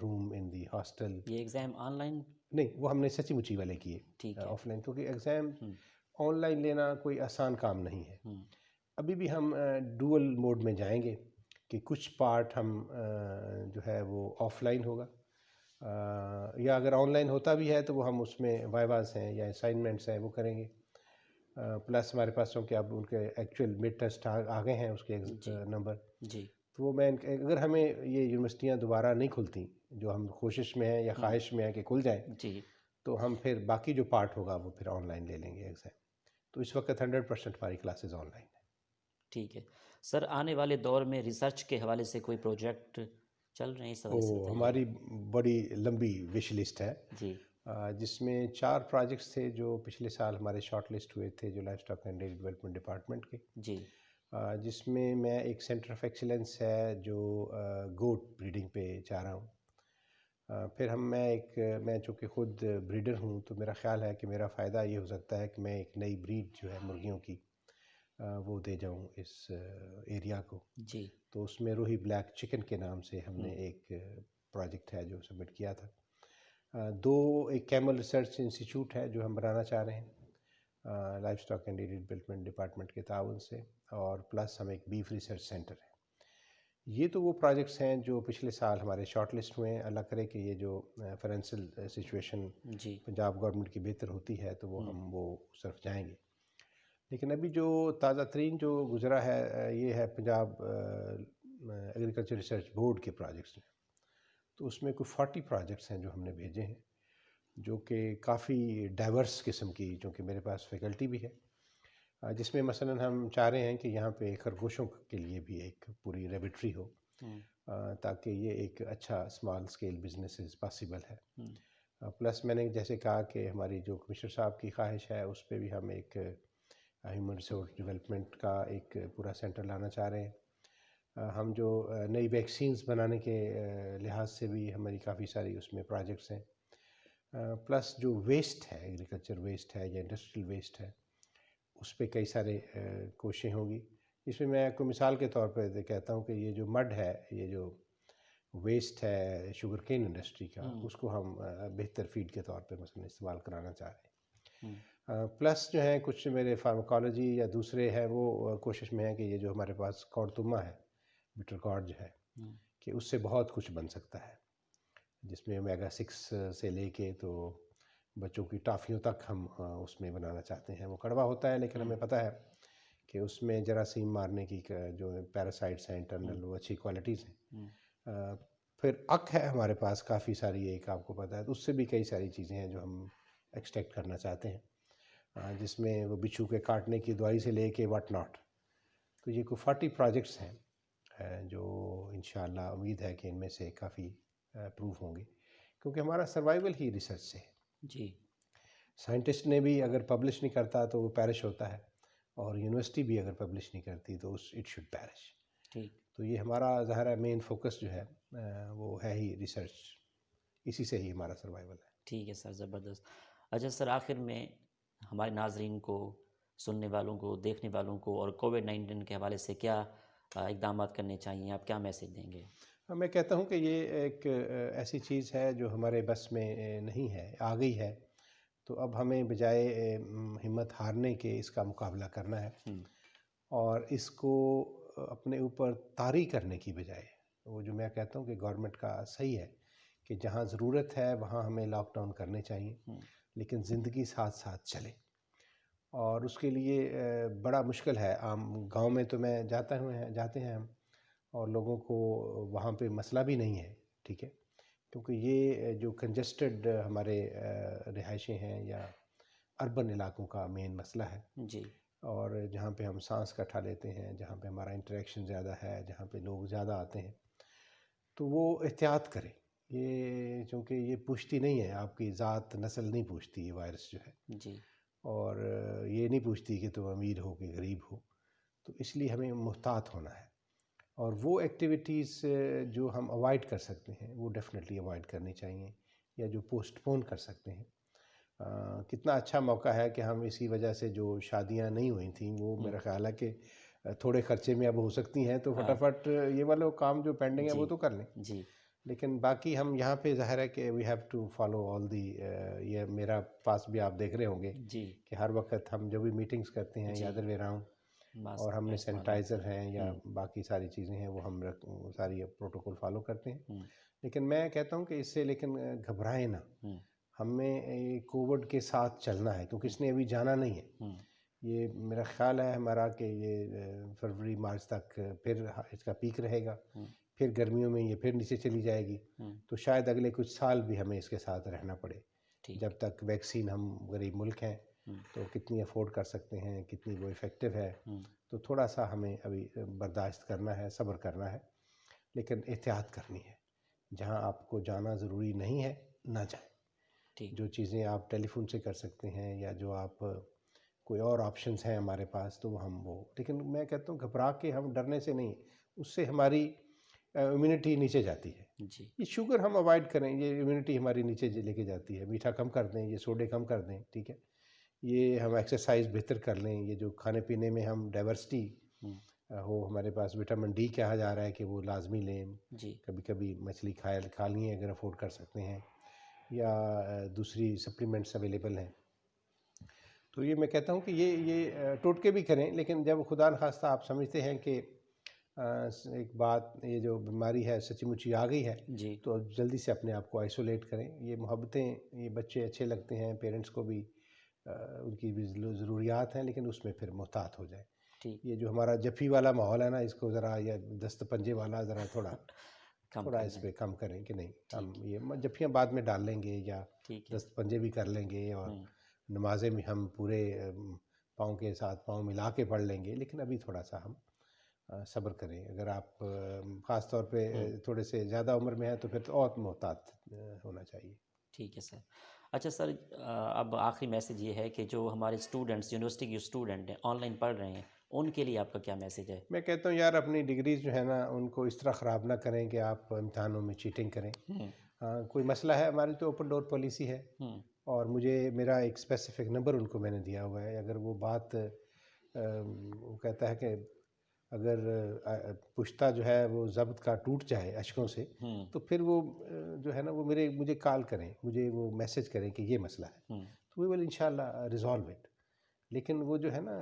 روم ان دی ہاسٹل. یہ ایگزام آن لائن؟ نہیں، وہ ہم نے سچی مچی والے کیے ٹھیک ہے. آف لائن، کیونکہ ایگزام آن لائن لینا کوئی آسان کام نہیں ہے. ابھی بھی ہم ڈوئل موڈ میں جائیں گے کہ کچھ پارٹ ہم جو ہے وہ آف لائن ہوگا، یا اگر آن لائن ہوتا بھی ہے تو وہ ہم اس میں وائواز ہیں یا اسائنمنٹس ہیں وہ کریں گے. پلس ہمارے پاس چونکہ اب ان کے ایکچوئل مڈ ٹیسٹ آ گئے ہیں اس کے نمبر، جی. تو وہ اگر ہمیں یہ یونیورسٹیاں دوبارہ نہیں کھلتی جو ہم کوشش میں ہیں یا خواہش میں ہیں کہ کھل جائیں، جی. تو ہم پھر باقی جو پارٹ ہوگا وہ پھر آن لائن لے لیں گے ایگزام. تو اس وقت 100% ہماری کلاسز آن لائن ہیں۔ ٹھیک ہے سر، آنے والے دور میں ریسرچ کے حوالے سے کوئی پروجیکٹ چل رہے ہیں اس حوالے سے؟ ہماری بڑی لمبی وش لسٹ ہے، جی جس میں 4 پروجیکٹس تھے جو پچھلے سال ہمارے شارٹ لسٹ ہوئے تھے، جو life stock and dairy development department کے، جی جس میں ایک سینٹر آف ایکسیلنس ہے جو گوٹ بریڈنگ پہ چاہ رہا ہوں۔ پھر میں چونکہ خود بریڈر ہوں تو میرا خیال ہے کہ میرا فائدہ یہ ہو سکتا ہے کہ میں ایک نئی بریڈ جو ہے مرغیوں کی وہ دے جاؤں اس ایریا کو۔ جی تو اس میں روہی بلیک چکن کے نام سے ہم نے ایک پروجیکٹ ہے جو سبمٹ کیا تھا۔ ایک کیمل ریسرچ انسٹیٹیوٹ ہے جو ہم بنانا چاہ رہے ہیں life stock and dairy development department کے تعاون سے، اور پلس ہم ایک بیف ریسرچ سینٹر ہے۔ یہ تو وہ پروجیکٹس ہیں جو پچھلے سال ہمارے شارٹ لسٹ ہوئے ہیں۔ اللہ کرے کہ یہ جو فائنینشیل سچویشن جی پنجاب گورنمنٹ کی بہتر ہوتی ہے تو ہم وہ صرف جائیں گے۔ لیکن ابھی جو تازہ ترین جو گزرا ہے یہ ہے پنجاب ایگریکلچر ریسرچ بورڈ کے پروجیکٹس میں۔ تو اس میں کوئی 40 پروجیکٹس ہیں جو ہم نے بھیجے ہیں، جو کہ کافی ڈائیورس قسم کی، چونکہ میرے پاس فیکلٹی بھی ہے، جس میں مثلاً ہم چاہ رہے ہیں کہ یہاں پہ خرگوشوں کے لیے بھی ایک پوری لیبارٹری ہو، تاکہ یہ ایک اچھا اسمال اسکیل بزنس پاسبل ہے۔ پلس میں نے جیسے کہا کہ ہماری جو کمشنر صاحب کی خواہش ہے اس پہ بھی ہم ایک ہیومن ریسورس ڈیولپمنٹ کا ایک پورا سینٹر لانا چاہ رہے ہیں۔ ہم جو نئی ویکسینز بنانے کے لحاظ سے بھی ہماری کافی ساری اس میں پروجیکٹس ہیں۔ پلس جو ویسٹ ہے، ایگریکلچر ویسٹ ہے یا انڈسٹریل ویسٹ ہے، اس پہ کئی سارے کوششیں ہوں گی۔ اس میں آپ کو مثال کے طور پہ کہتا ہوں کہ یہ جو مڈ ہے، یہ جو ویسٹ ہے شوگر کین انڈسٹری کا، اس کو ہم بہتر فیڈ کے طور پہ مثلا استعمال کرانا چاہ رہے ہیں۔ پلس جو ہیں کچھ میرے فارماکالوجی یا دوسرے ہیں وہ کوشش میں ہے کہ یہ جو ہمارے پاس کارڈتما ہے، بٹر کارڈ جو ہے، کہ اس سے بہت کچھ بن سکتا ہے، جس میں اومیگا 6 سے لے کے تو بچوں کی ٹافیوں تک ہم اس میں بنانا چاہتے ہیں۔ وہ کڑوا ہوتا ہے لیکن ہمیں پتہ ہے کہ اس میں جراثیم مارنے کی جو پیراسائٹس ہیں انٹرنل، وہ اچھی کوالٹیز ہیں۔ پھر اک ہے ہمارے پاس کافی ساری، ایک آپ کو پتہ ہے، تو اس سے بھی کئی ساری چیزیں ہیں جو ہم ایکسٹریکٹ کرنا چاہتے ہیں، جس میں وہ بچھو کے کاٹنے کی دوائی سے لے کے واٹ ناٹ۔ تو یہ کوئی 40 پروجیکٹس ہیں جو انشاءاللہ امید ہے کہ ان میں سے کافی اپروو ہوں گے، کیونکہ ہمارا سروائیول ہی ریسرچ سے ہے۔ جی سائنٹسٹ نے بھی اگر پبلش نہیں کرتا تو وہ پیرش ہوتا ہے، اور یونیورسٹی بھی اگر پبلش نہیں کرتی تو اٹ شوڈ پیرش۔ ٹھیک تو یہ ہمارا ظاہر ہے مین فوکس جو ہے وہ ہے ہی ریسرچ، اسی سے ہی ہمارا سروائیول ہے۔ ٹھیک ہے سر، زبردست۔ اچھا سر، آخر میں ہمارے ناظرین کو، سننے والوں کو، دیکھنے والوں کو، اور کووڈ-19 کے حوالے سے کیا اقدامات کرنے چاہیے، آپ کیا میسیج دیں گے؟ میں کہتا ہوں کہ یہ ایک ایسی چیز ہے جو ہمارے بس میں نہیں ہے، آ گئی ہے، تو اب ہمیں بجائے ہمت ہارنے کے اس کا مقابلہ کرنا ہے، اور اس کو اپنے اوپر طاری کرنے کی بجائے، وہ جو میں کہتا ہوں کہ گورنمنٹ کا صحیح ہے کہ جہاں ضرورت ہے وہاں ہمیں لاک ڈاؤن کرنے چاہیے، لیکن زندگی ساتھ ساتھ چلے۔ اور اس کے لیے بڑا مشکل ہے، عام گاؤں میں تو میں جاتے ہیں ہم، اور لوگوں کو وہاں پہ مسئلہ بھی نہیں ہے، ٹھیک ہے، کیونکہ یہ جو کنجسٹڈ ہمارے رہائشیں ہیں یا اربن علاقوں کا مین مسئلہ ہے، جی اور جہاں پہ ہم سانس کٹھا لیتے ہیں، جہاں پہ ہمارا انٹریکشن زیادہ ہے، جہاں پہ لوگ زیادہ آتے ہیں، تو وہ احتیاط کریں۔ یہ چونکہ یہ پوچھتی نہیں ہے، آپ کی ذات نسل نہیں پوچھتی یہ وائرس جو ہے، جی اور یہ نہیں پوچھتی کہ تم امیر ہو کہ غریب ہو، تو اس لیے ہمیں محتاط ہونا ہے، اور وہ ایکٹیویٹیز جو ہم اوائڈ کر سکتے ہیں وہ ڈیفینیٹلی اوائڈ کرنی چاہیے، یا جو پوسٹ پون کر سکتے ہیں۔ کتنا اچھا موقع ہے کہ ہم اسی وجہ سے جو شادیاں نہیں ہوئی تھیں وہ میرا خیال ہے کہ تھوڑے خرچے میں اب ہو سکتی ہیں، تو فٹافٹ یہ والے کام جو پینڈنگ ہے وہ تو کر لیں۔ جی لیکن باقی ہم یہاں پہ ظاہر ہے کہ we have to follow all the, یہ میرا پاس بھی آپ دیکھ رہے ہوں گے جی کہ ہر وقت ہم جو بھی میٹنگز کرتے ہیں یا ادر وے راؤنڈ، اور ہم نے سینیٹائزر ہیں یا باقی ساری چیزیں ہیں وہ ہم ساری پروٹوکول فالو کرتے ہیں۔ لیکن میں کہتا ہوں کہ اس سے لیکن گھبرائیں نہ، ہمیں کووڈ کے ساتھ چلنا ہے، کیونکہ اس نے ابھی جانا نہیں ہے۔ یہ میرا خیال ہے ہمارا کہ یہ فروری مارچ تک پھر اس کا پیک رہے گا، پھر گرمیوں میں یہ پھر نیچے چلی جائے گی، تو شاید اگلے کچھ سال بھی ہمیں اس کے ساتھ رہنا پڑے، جب تک ویکسین، ہم غریب ملک ہیں تو کتنی افورڈ کر سکتے ہیں، کتنی وہ افیکٹو ہے، ہوں، تو تھوڑا سا ہمیں ابھی برداشت کرنا ہے، صبر کرنا ہے، لیکن احتیاط کرنی ہے۔ جہاں آپ کو جانا ضروری نہیں ہے نہ جائیں۔ ٹھیک، جو چیزیں آپ ٹیلی فون سے کر سکتے ہیں یا جو آپ کوئی اور آپشنز ہیں ہمارے پاس تو ہم وہ، لیکن میں کہتا ہوں گھبرا کے ہم ڈرنے سے نہیں، اس سے ہماری امیونٹی نیچے جاتی ہے۔ جی، یہ شوگر ہم اوائڈ کریں، یہ امیونٹی ہماری نیچے لے کے جاتی ہے، میٹھا کم کر دیں، یہ سوڈے کم کر دیں، ٹھیک ہے، یہ ہم ایکسرسائز بہتر کر لیں، یہ جو کھانے پینے میں ہم ڈائیورسٹی ہوں، ہو، ہمارے پاس وٹامن ڈی کہا جا رہا ہے کہ وہ لازمی لیں، جی، کبھی کبھی مچھلی کھا لیں اگر افورڈ کر سکتے ہیں، یا دوسری سپلیمنٹس اویلیبل ہیں۔ تو یہ میں کہتا ہوں کہ یہ ٹوٹکے بھی کریں، لیکن جب خدا نخواستہ آپ سمجھتے ہیں کہ ایک بات، یہ جو بیماری ہے سچی مچی آ گئی ہے، جی، تو جلدی سے اپنے آپ کو آئسولیٹ کریں۔ یہ محبتیں، یہ بچے اچھے لگتے ہیں، پیرنٹس کو بھی ان کی بھی ضروریات ہیں، لیکن اس میں پھر محتاط ہو جائیں۔ ٹھیک، یہ جو ہمارا جفی والا ماحول ہے نا، اس کو ذرا، یا دست پنجے والا، ذرا تھوڑا کم تھوڑا اس کرنا ہے، پہ کم کریں کہ نہیں، ہم ٹھیک، یہ جفیاں بعد میں ڈال لیں گے، یا ٹھیک ہے، دست پنجے بھی کر لیں گے، اور ہوں، نمازیں بھی ہم پورے پاؤں کے ساتھ پاؤں ملا کے پڑھ لیں گے، لیکن ابھی تھوڑا سا ہم صبر کریں۔ اگر آپ خاص طور پہ ہوں، تھوڑے سے زیادہ عمر میں ہیں تو پھر تو اور محتاط ہونا چاہیے۔ ٹھیک ہے سر۔ اچھا سر، اب آخری میسیج یہ ہے کہ جو ہمارے اسٹوڈنٹس یونیورسٹی کے اسٹوڈنٹ ہیں، آن لائن پڑھ رہے ہیں، ان کے لیے آپ کا کیا میسیج ہے؟ میں کہتا ہوں یار، اپنی ڈگریز جو ہے نا ان کو اس طرح خراب نہ کریں کہ آپ امتحانوں میں چیٹنگ کریں۔ ہوں، ہاں، کوئی مسئلہ ہے، ہماری تو اوپن ڈور پالیسی ہے، ہوں، اور میرا ایک اسپیسیفک نمبر ان کو میں نے دیا ہوا ہے۔ اگر وہ بات وہ کہتا ہے کہ اگر پشتہ جو ہے وہ ضبط کا ٹوٹ جائے اشکوں سے، ہوں، تو پھر وہ جو ہے نا وہ مجھے کال کریں، مجھے وہ میسج کریں کہ یہ مسئلہ ہے، ہوں، تو وی ول انشاءاللہ ریزالو اٹ۔ لیکن وہ جو ہے نا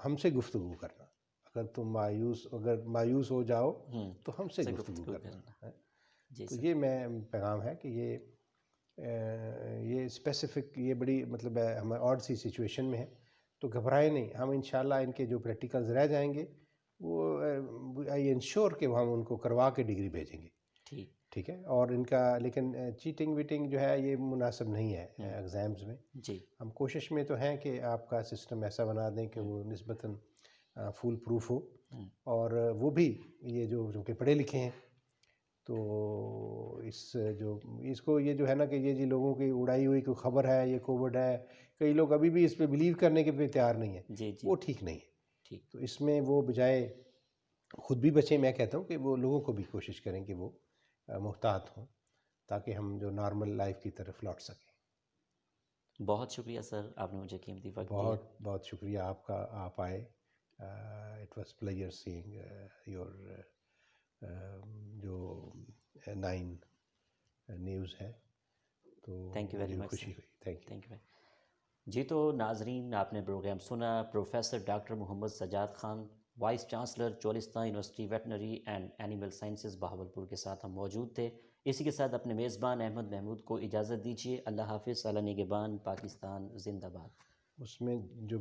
ہم سے گفتگو کرنا، اگر مایوس ہو جاؤ ہوں، تو ہم سے سے گفتگو گفتگو کرنا کرنا، ہے۔ جی تو سر، یہ میں پیغام ہے کہ یہ اسپیسیفک، یہ بڑی مطلب ہے، ہم آڈ سی سچویشن میں ہیں، تو گھبرائے نہیں، ہم انشاءاللہ ان کے جو پریکٹیکلز رہ جائیں گے وہ آئی انشور کہ ہم ان کو کروا کے ڈگری بھیجیں گے، ٹھیک، ٹھیک ہے۔ اور ان کا لیکن چیٹنگ ویٹنگ جو ہے یہ مناسب نہیں ہے ہوں، ایگزامز میں۔ جی، ہم کوشش میں تو ہیں کہ آپ کا سسٹم ایسا بنا دیں کہ ہوں، وہ نسبتاً فول پروف ہو، ہوں، اور وہ بھی یہ جو کہ پڑھے لکھے ہیں، تو اس کو یہ جو ہے نا کہ یہ جی لوگوں کی اڑائی ہوئی کوئی خبر ہے، یہ کووڈ ہے، کئی لوگ ابھی بھی اس پہ بلیو کرنے کے بھی تیار نہیں ہیں، جی، جی، وہ ٹھیک نہیں ہے۔ ٹھیک، تو اس میں وہ بجائے خود بھی بچیں، میں کہتا ہوں کہ وہ لوگوں کو بھی کوشش کریں کہ وہ محتاط ہوں، تاکہ ہم جو نارمل لائف کی طرف لوٹ سکیں۔ بہت شکریہ سر، آپ نے مجھے قیمتی وقت دیا۔ بہت بہت شکریہ آپ کا، آپ آئے۔ It was pleasure seeing your Geo 9 news ہے، تو تھینک یو ویری مجھے بھی مچ سر، خوشی ہوئی، تھینک یو۔ Thank you. جی تو ناظرین، آپ نے پروگرام سنا۔ Professor doctor Muhammad Sajjad Khan, vice chancellor Cholistan university veterinary and animal sciences Bahawalpur کے ساتھ ہم موجود تھے۔ اسی کے ساتھ اپنے میزبان احمد محمود کو اجازت دیجیے۔ اللہ حافظ، اللہ نگہبان، پاکستان زندہ باد۔ اس میں جو